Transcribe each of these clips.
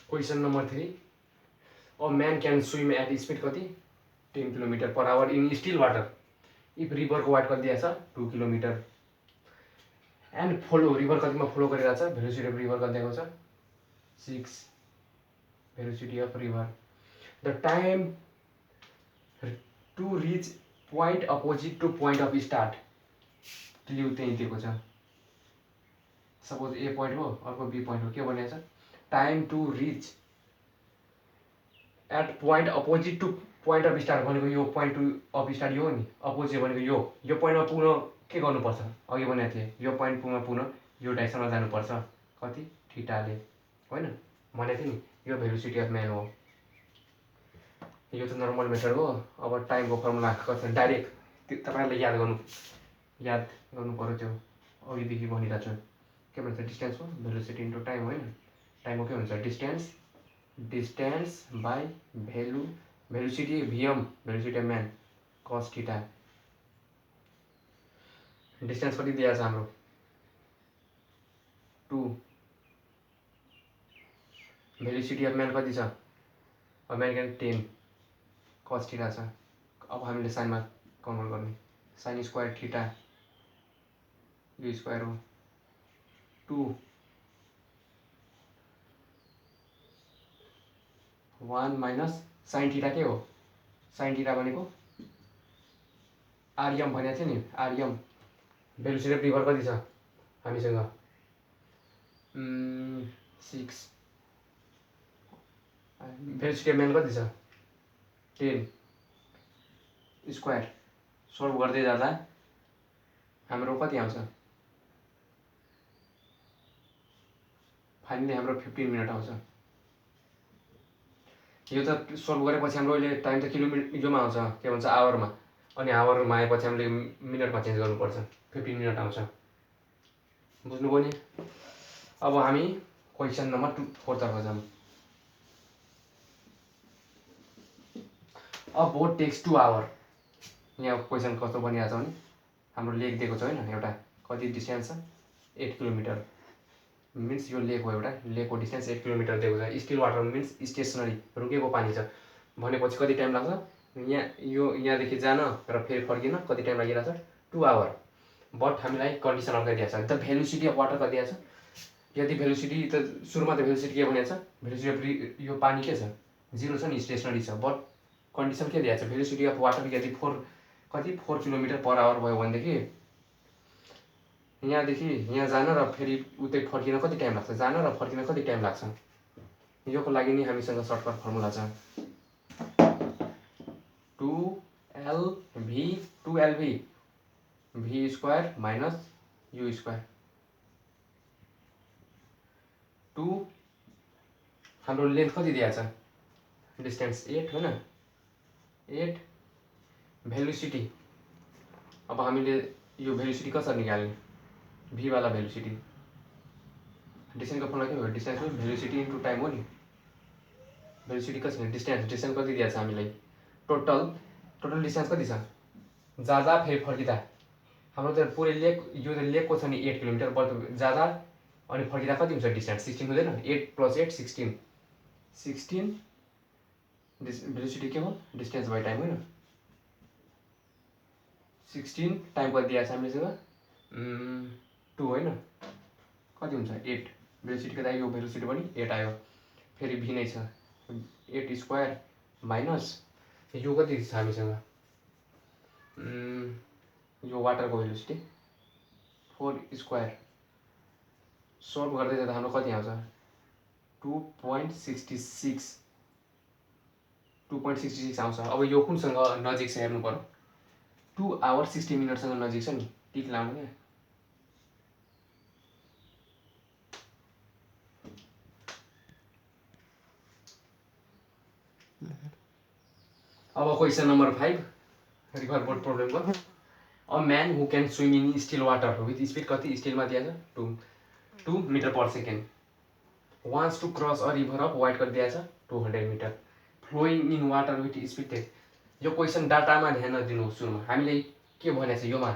Question number 3 a man can swim at speed कति 10 kilometre per hour in still water if रिभरको वाट कति दिएको छ 2 किलोमिटर एन्ड फ्लो रिभर कतिमा फ्लो गरिरहेको छ भेलोसिटी अफ रिभर कति दिएको छ 6 velocity of river the time to reach point opposite to point of start clue त्यही दिएको छ सपोज ए पोइन्ट हो अर्को बी पोइन्ट हो के भनेको छ time to reach at point opposite to point of start भनेको यो पोइन्ट अफ स्टार्ट यो हो नि अपोजिट भनेको यो पोइन्टमा पुग्न के गर्नुपर्छ अघि भनेको थिएँ यो पोइन्टमा पुग्न यो डाइरेक्सनमा जानुपर्छ कति थीटाले होइन भनेको थिएँ नि यो भेलोसिटी अफ म्यान हो यो त नर्मल मेथड हो अब टाइमको फर्मुला कति डाइरेक्ट तपाईँहरूले याद गर्नु पऱ्यो त्यो अघिदेखि भनिरहेको छु के भन्छ डिस्टेन्स हो भेलोसिटी इन्टु टाइम होइन टाइमको के हुन्छ distance by velocity VM velocity of man cos theta distance कति दिएको छ हाम्रो 2 भेलोसिटी अफ म्यान कति छ अमेरिकन 10 कस थीटा छ अब हामीले साइनमा कन्भर्ट गर्ने साइन स्क्वायर थीटा यो स्क्वायर हो 2 1 माइनस साइन थीटा के हो साइन थीटा भनेको आरएम भनेको थियो नि आरएम भेलोसिटी अफ रिभर कति छ हामीसँग 6 भेलोसिटी अफ म्यान कति छ 10 स्क्वायर सोल्भ गर्दै जाँदा हाम्रो कति आउँछ फाइनली हाम्रो 15 मिनट आउँछ यो त सोल्भ गरेपछि हाम्रो अहिले टाइम त किलोमिटर योमा आउँछ के भन्छ आवरमा अनि आवरमा आएपछि हामीले मिनटमा चेन्ज गर्नुपर्छ 15 मिनट आउँछ बुझ्नुभयो नि अब हामी क्वेसन नम्बर 4 तर्फ जाऊँ अ बोट टेक्स 2 आवर यहाँ क्वेसन कस्तो बनिरहेको छ भने हाम्रो लेक दिएको छ होइन एउटा कति डिस्टेन्स छ 8 किलोमिटर मिन्स यो लेक हो एउटा लेकको डिस्टेन्स 8 किलोमिटर दिएको छ स्टिल वाटर मिन्स स्टेसनरी रुकेको पानी छ भनेपछि कति टाइम लाग्छ यहाँदेखि जान र फेरि फर्किन कति टाइम लागिरहेको छ 2 आवर बट हामीलाई कन्डिसन अर्कै दिएको छ द भेलोसिटी अफ वाटर कति दिएको छ यदि भेलोसिटी त सुरुमा त भेलोसिटी के भनेको छ भेलोसिटी अफ यो पानी के छ 0 छ नि स्टेसनरी छ बट कन्डिसन के दिएको छ भेलोसिटी अफ वाटर यदि 4 किलोमिटर पर आवर भयो भनेदेखि यहाँदेखि यहाँ जान र फेरि उतै फर्किन कति टाइम लाग्छ जान र फर्किन कति टाइम लाग्छ योको लागि नि हामीसँग सर्टकट फर्मुला छ 2LV v square minus u square 2 हाम्रो लेन्थ कति दिएको छ डिस्टेन्स 8 होइन 8 भेलोसिटी अब हामीले यो भेलोसिटी कसरी निकाल्ने v वाला भेलोसिटी डिस्टेन्सको फर्मुला के हो डिस्टेन्स हो भेलोसिटी इन्टु टाइम हो नि भेलोसिटी कसरी डिस्टेन्स कति दिएको छ हामीलाई टोटल डिस्टेन्स कति छ जाँदा फेरि फर्किँदा हाम्रो त पुरै लेक यो त लेकको छ नि 8 किलोमिटर बट जाँदा अनि फर्किँदा कति हुन्छ डिस्टेन्स 16 हुँदैन 8 + 8 16 भेलोसिटी के हो डिस्टेन्स बाई टाइम होइन 16 टाइम कति दिएको छ हामीसँग 2 होइन कति हुन्छ 8 भेलोसिटीको लागि यो भेलोसिटी पनि 8 आयो फेरि भी नै छ 8 स्क्वायर माइनस यो कति छ हामीसँग यो वाटरको भेलोसिटी 4 स्क्वायर सोल्भ गर्दै जाँदा हाम्रो कति आउँछ 2.66 आउँछ अब यो कुनसँग नजिक छ हेर्नु पर्यो 2 आवर 60 मिनटसँग नजिक छ नि टिक लाउनु क्या अब क्वेसन नम्बर 5 रिभर बोट प्रब्लमको a man who can swim in still water with speed कति स्टिलमा दिएको छ 2 metre per second wants to cross a river of width कति दिएको छ 200 metre flowing in water with speed यो क्वेसन डाटामा ध्यान नदिनु सुरुमा हामीले के भनेको छ योमा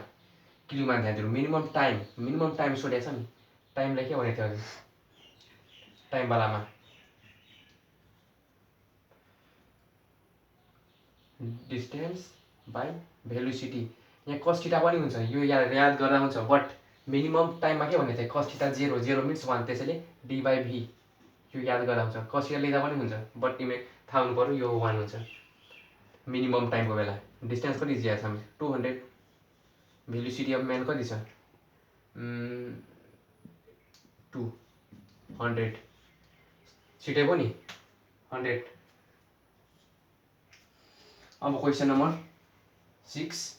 क्लुमा ध्यान दिनु मिनिमम टाइम सोधेको छ नि टाइमलाई के भनेको थियो अघि टाइम वालामा डिस्टेन्स बाई भेलोसिटी। यहाँ कस थीटा पनि हुन्छ, यो याद गर्दा हुन्छ, बट मिनिमम टाइममा के भन्ने थियो, कस थीटा 0 मिन्स 1, त्यसैले डी बाई भी यो याद गर्दा हुन्छ। कस थीटा लेख्दा पनि हुन्छ, बट तिमीले थाहा हुनु पऱ्यो यो 1 हुन्छ मिनिमम टाइमको बेला। डिस्टेन्स कति दिएको छ हामी 200, भेलोसिटी अफ म्यान कति छ 200, छिटै पनि 100। अब क्वेसन नम्बर 6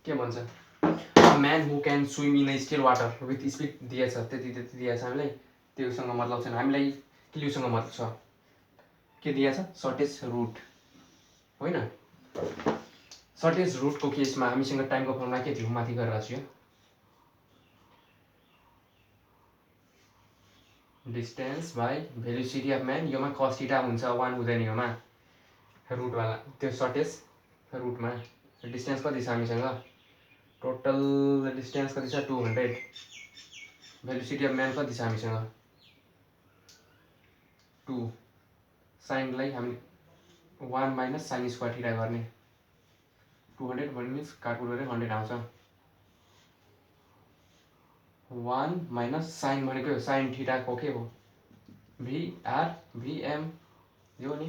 के भन्छ, a man who can swim in still water with speed दिएछ, त्यति दिएछ हामीलाई, त्योसँग मतलब छैन हामीलाई, क्ल्युसँग मतलब छ। के दिएछ, सर्टेज रुट होइन। सर्टेज रुटको केसमा हामीसँग टाइमको फर्मुला के थियो, माथि गरेर छु, distance by velocity of man, Yoma cos theta हुन्छ 1 हुँदैन, योमा रुटवाला त्यो सर्टेज रुटमा। डिस्टेन्स कति छ हामीसँग, टोटल डिस्टेन्स कति छ 200, भेलोसिटी अफ म्यान कति छ हामीसँग 2, साइनलाई हामी 1 माइनस साइन स्क्वायर थीटा गर्ने, 200 मिन्स काटकुट गरेर 100 आउँछ। 1 माइनस साइन भनेको साइन थीटाको के हो भिआर भिएम, यो नि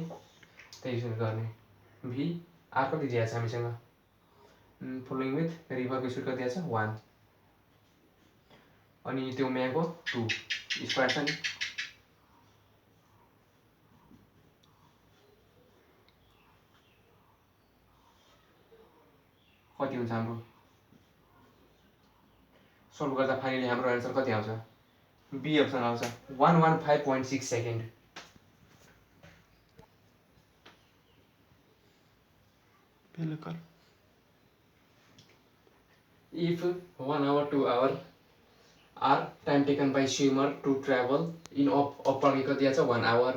त्यही गर्ने। भिआर कति दिएको छ हामीसँग, फ्लोइङ विथ रिभरको स्पिड कति दिएको छ 1, अनि त्यो म्याको 2 स्क्वायर छ नि, कति हुन्छ हाम्रो, सोल्भ गर्दा फाइनली हाम्रो एन्सर कति आउँछ, बी अप्सन आउँछ 115.6 second. If 1 hour 2 hour are time taken by swimmer to travel in up लागि कति दिएको छ 1 hour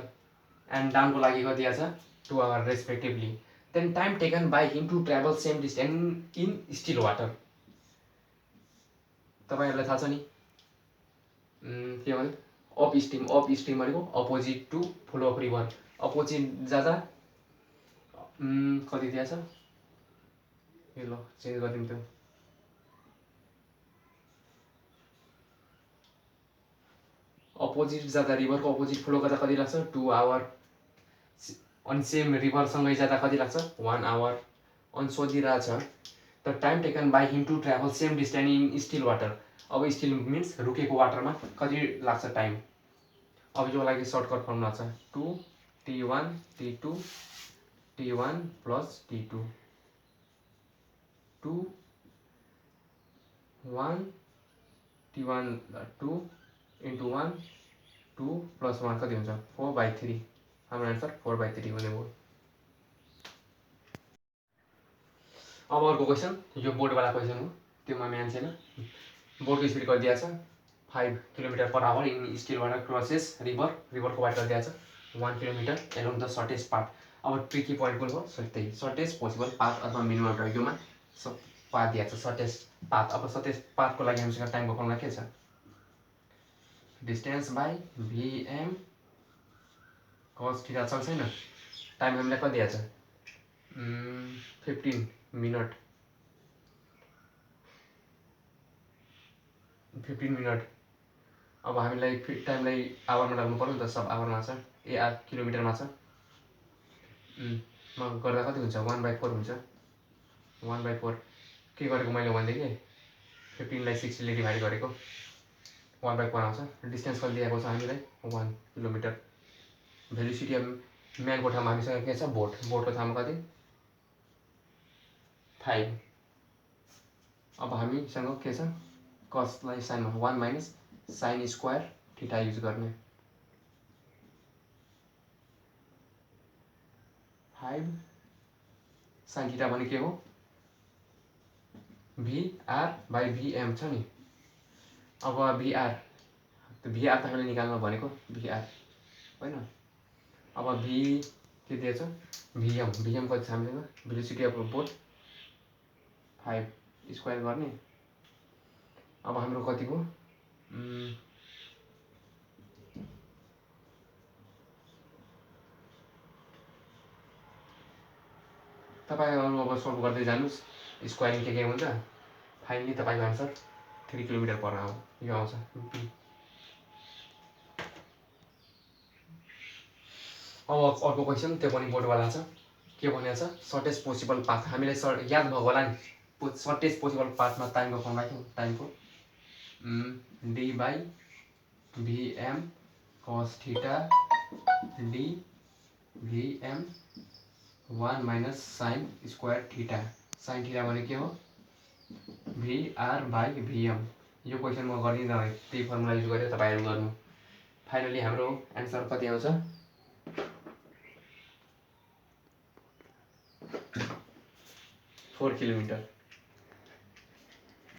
and down को लागि कति दिएको छ 2 hour respectively, then time taken by him to travel same distance in still water। तपाईहरुलाई थाहा छ नि के भन्यो, अप स्ट्रिम भनेको opposite to flow of river, opposite जाँदा कति दिएको छ, यो ल चेन्ज गरिदिउँ त्यो, अपोजिट जाँदा रिभरको अपोजिट फ्लो गर्दा कति लाग्छ 2 आवर, अनि सेम रिभरसँगै जाँदा कति लाग्छ 1 आवर। अनि सोधिरहेछ the time taken by him to travel same distance in still water, अब स्टिल मिन्स रुकेको वाटरमा कति लाग्छ टाइम। अब यो लागि सर्टकट फर्मुला छ 2t1 t2 t1 plus t2, 2 1 t1 2 into 1 2 plus 1 कति हुन्छ 4/3, हाम्रो आन्सर 4/3 हुने भयो। अब अर्को क्वेसन, यो बोर्डवाला क्वेसन हो, त्योमा म्यान छैन। बोर्डको स्पिड कति दिएको छ 5 kilometre per hour in still water crosses river, रिभरको वाटर दिएको छ 1 kilometre along the shortest path. अब ट्रिकी पोइन्ट कुन हो, त्यही सर्टेज पोसिबल पाथ अथवा मिनिमम टाइममा पाथ दिएको छ सर्टेज पाथ। अब सर्टेज पाथको लागि हामीसँग टाइमको फर्मुला के छ, distance by VM cos theta छ छैन, टाइम हामीलाई कति दिएको छ 15 मिनट, 15 मिनट। अब हामीलाई टाइमलाई आवरमा लाग्नु पर्यो नि त, सब आवरमा छ, किलोमिटरमा छ, गर्दा कति हुन्छ 1/4 हुन्छ, 1/4 के गरेको मैले भनेदेखि 15लाई 60ले डिभाइड गरेको 1/4 आउँछ। डिस्टेन्स कति दिएको छ हामीलाई 1 किलोमिटर। भेलोसिटी अफ म्यानको ठाउँमा हामीसँग के छ बोटको ठाउँमा कति 5। अब हामीसँग के छ कसलाई साइनमा 1 minus sine square theta use गर्ने, 5 साइन थीटा भने के हो भिआर बाई भिएम छ नि। अब भिआर त हामीले निकाल्नु भनेको भिआर होइन। अब भी के दिएछ भिएम, भिएम कति छ हामीसँग भेलोसिटी अफ बोट 5 स्क्वायर गर्ने। अब हाम्रो कति भयो तपाईँहरू अब सल्भ गर्दै जानुहोस्, स्क्वायरिङ के हुन्छ। फाइनली तपाईँको आन्सर 3 किलोमिटर पर आवर यो आउँछ। अब अर्को क्वेसन त्यो पनि बोर्डवाला छ। के भनेको छ, सर्टेस्ट पोसिबल पाथ। हामीलाई याद भएको होला नि, सर्टेस्ट पोसिबल पाथमा टाइमको फर्मुला के हो, टाइमको D by VM cos theta D VM 1 minus sine square theta. Sine theta भने के हो, भिआर बाई भिएम। यो क्वेसन म गर्दिनँ, त्यही फर्मुला युज गरेर तपाईँहरू गर्नु। फाइनली हाम्रो एन्सर कति आउँछ, 4 किलोमिटर।